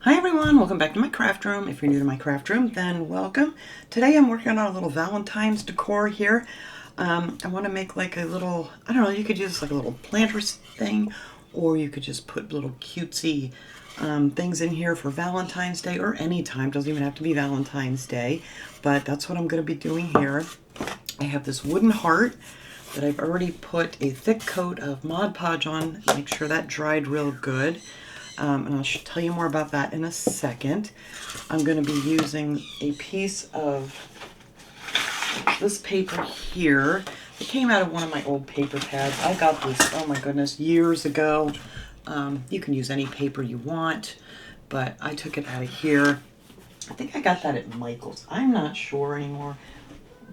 Hi everyone, welcome back to my craft room. If you're new to my craft room, then welcome. Today I'm working on a little Valentine's decor here. I want to make like a little, I don't know, you could use like a little planters thing, or you could just put little cutesy things in here for Valentine's Day or any time. Doesn't even have to be Valentine's Day, but that's what I'm going to be doing here. I have this wooden heart that I've already put a thick coat of Mod Podge on. Make sure that dried real good. And I'll tell you more about that in a second. I'm going to be using a piece of this paper here. It came out of one of my old paper pads. I got this, oh my goodness, years ago. You can use any paper you want, but I took it out of here. I think I got that at Michael's. I'm not sure anymore.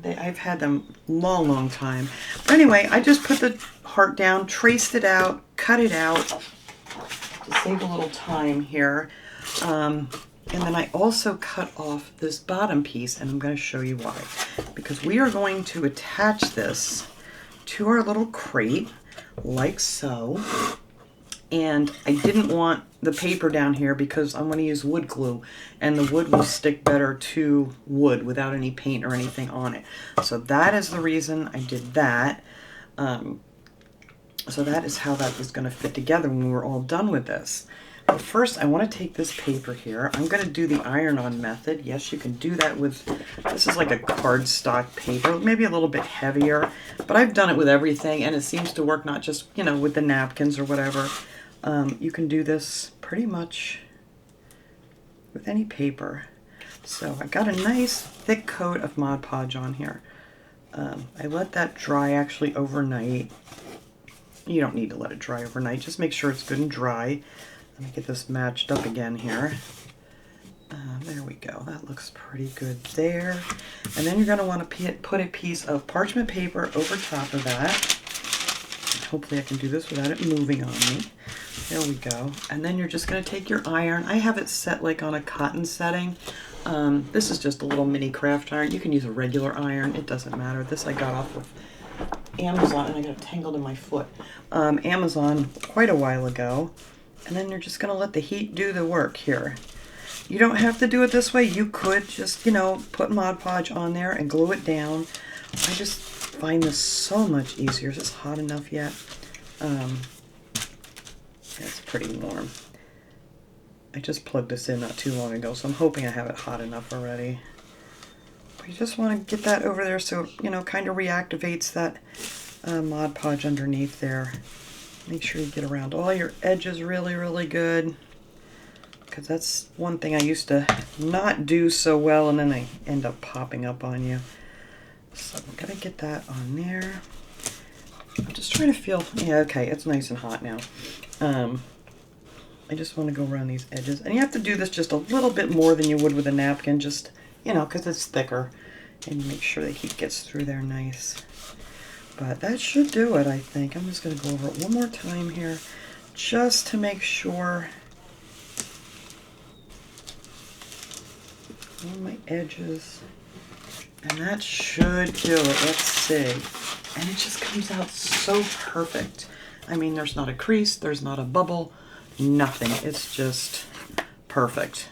I've had them long time. But anyway, I just put the heart down, traced it out, cut it out to save a little time here. And then I also cut off this bottom piece, and I'm going to show you why. Because we are going to attach this to our little crate, like so. And I didn't want the paper down here because I'm going to use wood glue, and the wood will stick better to wood without any paint or anything on it. So that is the reason I did that. So that is how that was going to fit together when we were all done with this. But first, I want to take this paper here. I'm going to do the iron-on method. Yes, you can do that with, this is like a cardstock paper, maybe a little bit heavier. But I've done it with everything, and it seems to work not just, you know, with the napkins or whatever. You can do this pretty much with any paper. So I got a nice thick coat of Mod Podge on here. I let that dry actually overnight. You don't need to let it dry overnight. Just make sure it's good and dry. Let me get this matched up again here. There we go. That looks pretty good there. And then you're going to want to put a piece of parchment paper over top of that. And hopefully I can do this without it moving on me. There we go. And then you're just going to take your iron. I have it set like on a cotton setting. This is just a little mini craft iron. You can use a regular iron. It doesn't matter. This I got off of Amazon, and I got tangled in my foot. Amazon quite a while ago. And then you're just going to let the heat do the work here. You don't have to do it this way. You could just, you know, put Mod Podge on there and glue it down. I just find this so much easier. Is this hot enough yet? It's pretty warm. I just plugged this in not too long ago, so I'm hoping I have it hot enough already. You just want to get that over there so, you know, kind of reactivates that Mod Podge underneath there. Make sure you get around all your edges really good, because that's one thing I used to not do so well, and then they end up popping up on you. So I'm going to get that on there. I'm just trying to feel, yeah, okay, it's nice and hot now. I just want to go around these edges. And you have to do this just a little bit more than you would with a napkin, just, you know, because it's thicker. And make sure the heat gets through there nice. But that should do it, I think. I'm just going to go over it one more time here, just to make sure on my edges. And that should do it. Let's see. And it just comes out so perfect. I mean, there's not a crease, there's not a bubble, nothing. It's just perfect.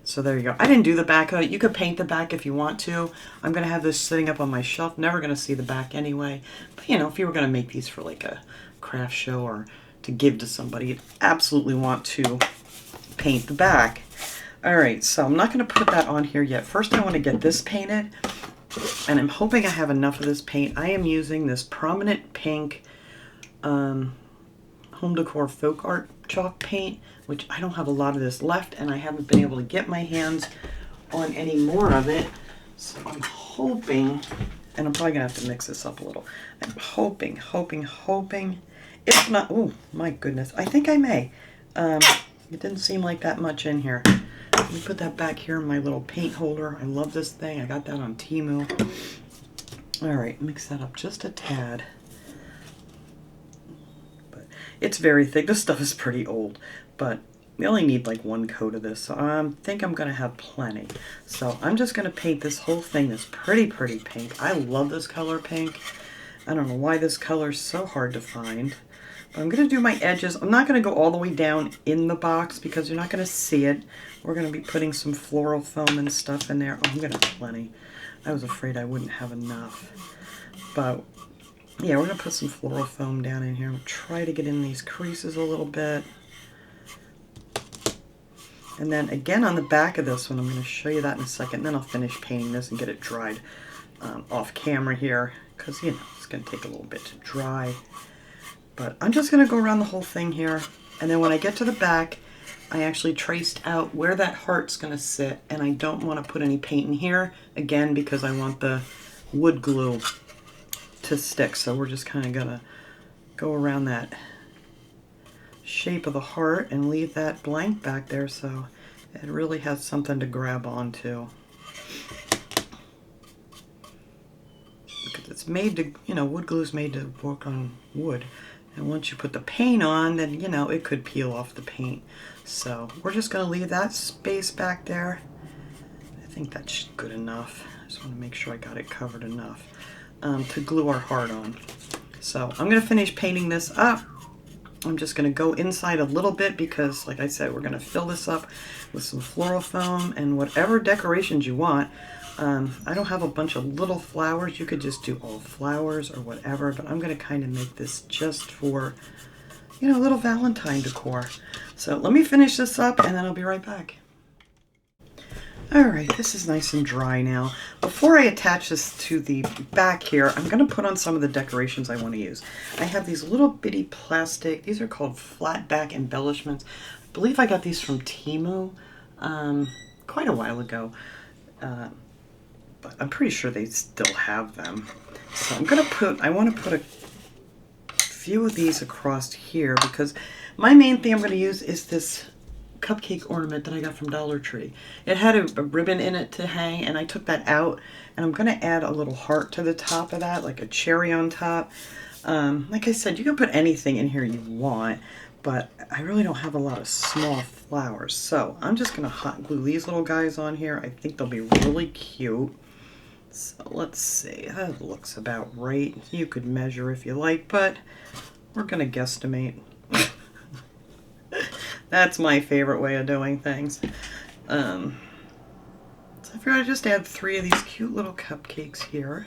So there you go. I didn't do the back of it. You could paint the back if you want to. I'm going to have this sitting up on my shelf. Never going to see the back anyway. But, you know, if you were going to make these for like a craft show or to give to somebody, you'd absolutely want to paint the back. All right, so I'm not going to put that on here yet. First, I want to get this painted. And I'm hoping I have enough of this paint. I am using this Prominent Pink Home Decor Folk Art chalk paint, which I don't have a lot of this left, and I haven't been able to get my hands on any more of it. So I'm hoping, and I'm probably gonna have to mix this up a little. I'm hoping. If not, oh my goodness, I think I may. It didn't seem like that much in here. Let me put that back here in my little paint holder. I love this thing. I got that on Temu. All right, mix that up just a tad. But it's very thick. This stuff is pretty old, but we only need like one coat of this, so I think I'm going to have plenty. So I'm just going to paint this whole thing this pretty pink. I love this color pink. I don't know why this color is so hard to find, I'm going to do my edges. I'm not going to go all the way down in the box because you're not going to see it. We're going to be putting some floral foam and stuff in there. Oh, I'm going to have plenty. I was afraid I wouldn't have enough. But yeah, we're going to put some floral foam down in here and try to get in these creases a little bit. And then again on the back of this one, I'm going to show you that in a second. Then I'll finish painting this and get it dried off camera here because, you know, it's going to take a little bit to dry. But I'm just going to go around the whole thing here. And then when I get to the back, I actually traced out where that heart's going to sit. And I don't want to put any paint in here, again, because I want the wood glue to stick. So we're just kind of going to go around that shape of the heart and leave that blank back there so it really has something to grab onto. Because it's made to, you know, wood glue is made to work on wood. And once you put the paint on, then, you know, it could peel off the paint. So we're just going to leave that space back there. I think that's good enough. I just want to make sure I got it covered enough to glue our heart on. So I'm going to finish painting this up. I'm just going to go inside a little bit because, like I said, we're going to fill this up with some floral foam and whatever decorations you want. I don't have a bunch of little flowers. You could just do all flowers or whatever, but I'm going to kind of make this just for, you know, a little Valentine decor. So let me finish this up and then I'll be right back. All right, this is nice and dry now. Before I attach this to the back here, I'm going to put on some of the decorations I want to use. I have these little bitty plastic, these are called flat back embellishments. I believe I got these from Temu quite a while ago, but I'm pretty sure they still have them. So I'm going to put, I want to put a few of these across here because my main thing I'm going to use is this cupcake ornament that I got from Dollar Tree. It had a ribbon in it to hang and I took that out and I'm going to add a little heart to the top of that, like a cherry on top. Like I said, you can put anything in here you want, but I really don't have a lot of small flowers. So I'm just going to hot glue these little guys on here. I think they'll be really cute. So let's see, that looks about right. You could measure if you like, but we're going to guesstimate. That's my favorite way of doing things. So I figured I'd just add 3 of these cute little cupcakes here.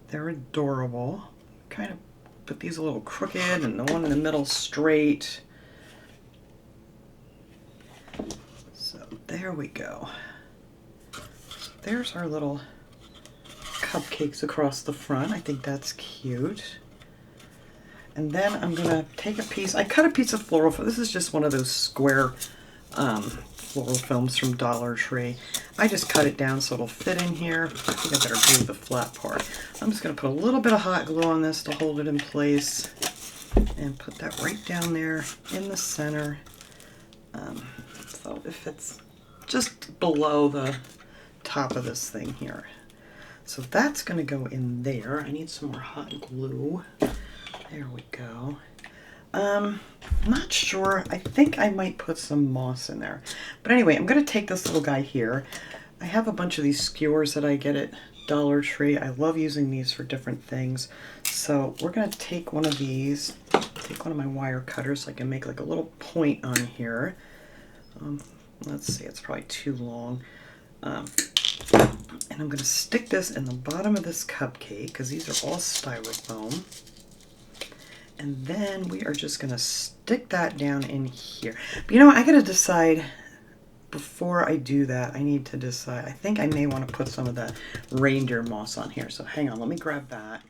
They're adorable. Kind of put these a little crooked and the one in the middle straight. So there we go. There's our little cupcakes across the front. I think that's cute. And then I'm going to take a piece, I cut a piece of floral foam. This is just one of those square floral films from Dollar Tree. I just cut it down so it'll fit in here. I think I better glue the flat part. I'm just going to put a little bit of hot glue on this to hold it in place. And put that right down there in the center. So if it's just below the top of this thing here. So that's going to go in there. I need some more hot glue. There we go. Not sure. I think I might put some moss in there. But anyway, I'm going to take this little guy here. I have a bunch of these skewers that I get at Dollar Tree. I love using these for different things. So we're going to take one of these, take one of my wire cutters so I can make like a little point on here. Let's see, it's probably too long. And I'm going to stick this in the bottom of this cupcake because these are all styrofoam. And then we are just going to stick that down in here. But you know what? I got to decide before I do that. I need to decide. I think I may want to put some of the reindeer moss on here. So hang on. Let me grab that.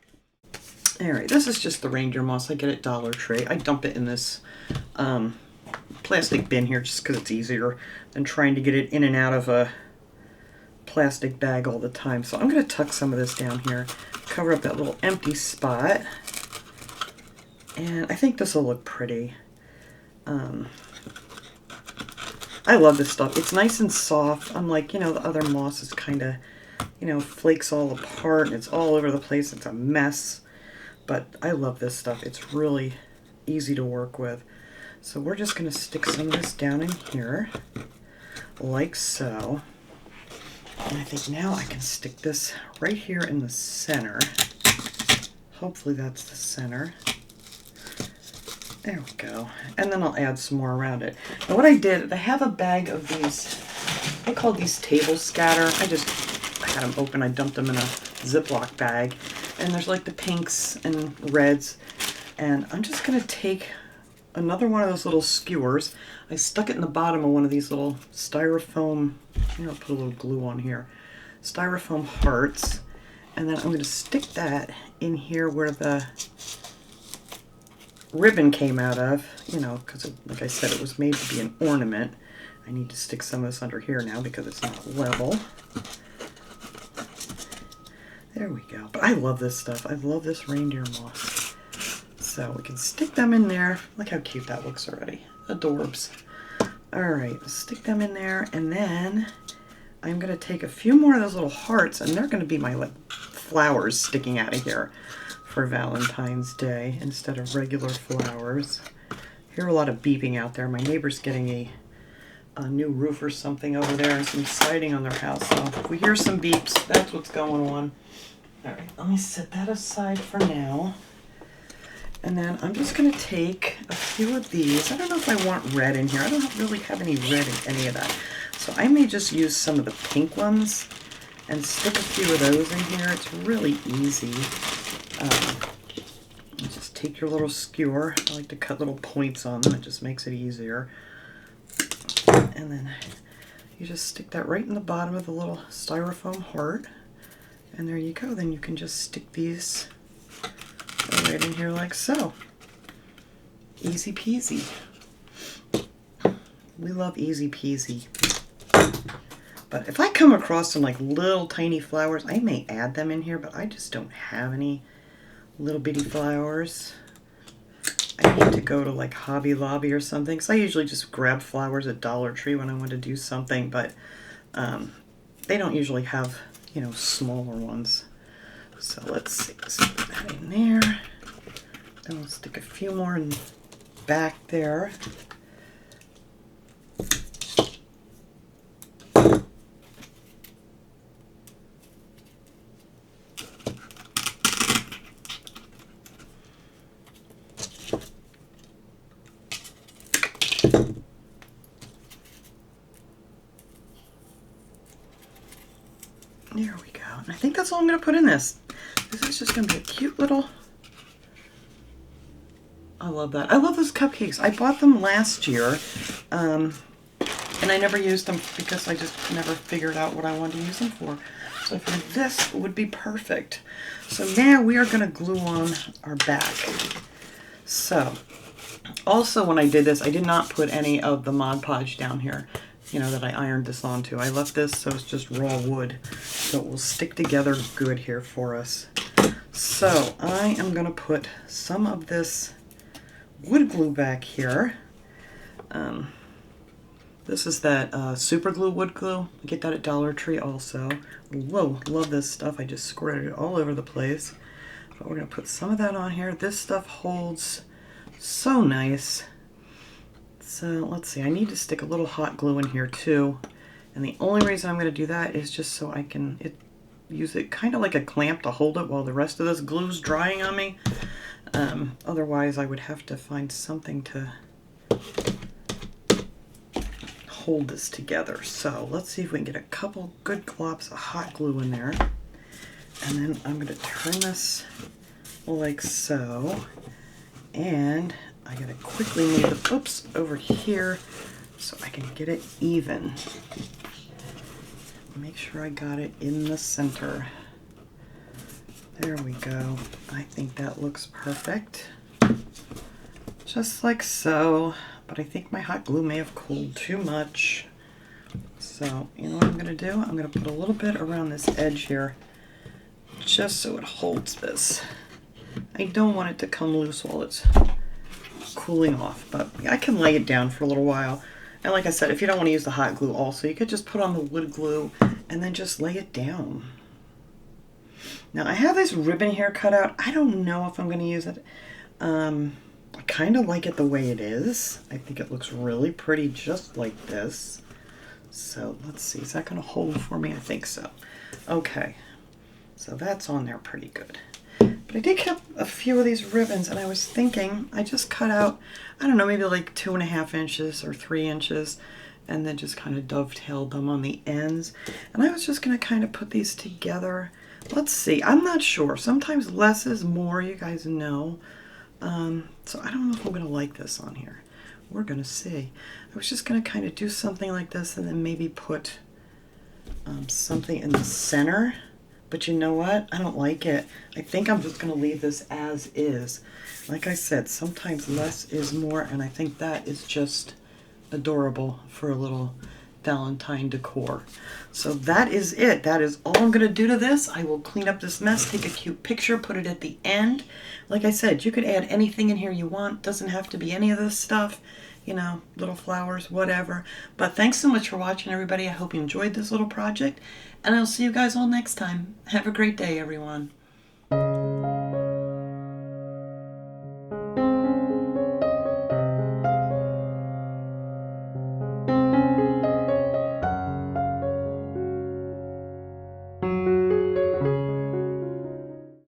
All right. This is just the reindeer moss I get at Dollar Tree. I dump it in this plastic bin here just because it's easier than trying to get it in and out of a plastic bag all the time. So I'm going to tuck some of this down here. Cover up that little empty spot. And I think this will look pretty. I love this stuff. It's nice and soft. Unlike, you know, the other moss is kind of, you know, flakes all apart and it's all over the place. It's a mess. But I love this stuff. It's really easy to work with. So we're just going to stick some of this down in here, like so. And I think now I can stick this right here in the center. Hopefully that's the center. There we go. And then I'll add some more around it. Now what I did, I have a bag of these, I call these table scatter. I had them open, I dumped them in a Ziploc bag. And there's like the pinks and reds. And I'm just gonna take another one of those little skewers. I stuck it in the bottom of one of these little styrofoam, I'll put a little glue on here, styrofoam hearts. And then I'm gonna stick that in here where the ribbon came out of, because like I said, it was made to be an ornament. I need to stick some of this under here now because it's not level. There we go. But I love this stuff. I love this reindeer moss. So we can stick them in there. Look how cute that looks already. Adorbs. Alright, stick them in there, and then I'm going to take a few more of those little hearts, and they're going to be my flowers sticking out of here for Valentine's Day instead of regular flowers. Hear a lot of beeping out there. My neighbor's getting a new roof or something over there and some siding on their house. So if we hear some beeps, that's what's going on. Alright, let me set that aside for now. And then I'm just going to take a few of these. I don't know if I want red in here. I don't really have any red in any of that. So I may just use some of the pink ones and stick a few of those in here. It's really easy. You just take your little skewer. I like to cut little points on them. It just makes it easier. And then you just stick that right in the bottom of the little styrofoam heart. And there you go. Then you can just stick these right in here like so. Easy peasy. We love easy peasy. But if I come across some like little tiny flowers, I may add them in here, but I just don't have any little bitty flowers. I need to go to like Hobby Lobby or something, because I usually just grab flowers at Dollar Tree when I want to do something, but they don't usually have, smaller ones. So let's see, let's put that in there. Then we'll stick a few more in back there. There we go. And I think that's all I'm going to put in this. This is just going to be a cute little... I love that. I love those cupcakes. I bought them last year, and I never used them because I just never figured out what I wanted to use them for. So I figured this would be perfect. So now we are going to glue on our back. So, also when I did this, I did not put any of the Mod Podge down here, that I ironed this onto. I left this so it's just raw wood, so it will stick together good here for us. So I am going to put some of this wood glue back here. This is that super glue wood glue. I get that at Dollar Tree also. Whoa, love this stuff. I just squirted it all over the place. But we're going to put some of that on here. This stuff holds so nice. So let's see, I need to stick a little hot glue in here too. And the only reason I'm going to do that is just so I can use it kind of like a clamp to hold it while the rest of this glue's drying on me. Otherwise I would have to find something to hold this together. So let's see if we can get a couple good glops of hot glue in there. And then I'm going to turn this like so. And I gotta quickly move the oops over here so I can get it even. Make sure I got it in the center. There we go. I think that looks perfect. Just like so. But I think my hot glue may have cooled too much. So, you know what I'm gonna do? I'm gonna put a little bit around this edge here just so it holds this. I don't want it to come loose while it's cooling off, but I can lay it down for a little while. And like I said, if you don't want to use the hot glue also, you could just put on the wood glue and then just lay it down. Now I have this ribbon here cut out. I don't know if I'm going to use it. I kind of like it the way it is. I think it looks really pretty just like this. So let's see, is that going to hold for me? I think so. Okay, so that's on there pretty good. But I did cut a few of these ribbons, and I was thinking, I just cut out, I don't know, maybe like 2.5 inches or 3 inches, and then just kind of dovetailed them on the ends. And I was just going to kind of put these together. Let's see. I'm not sure. Sometimes less is more, you guys know. So I don't know if I'm going to like this on here. We're going to see. I was just going to kind of do something like this and then maybe put something in the center. But you know what? I don't like it. I think I'm just going to leave this as is. Like I said, sometimes less is more, and I think that is just adorable for a little Valentine decor. So that is it. That is all I'm going to do to this. I will clean up this mess, take a cute picture, put it at the end. Like I said, you could add anything in here you want. Doesn't have to be any of this stuff. You know, little flowers, whatever. But thanks so much for watching, everybody. I hope you enjoyed this little project. And I'll see you guys all next time. Have a great day, everyone.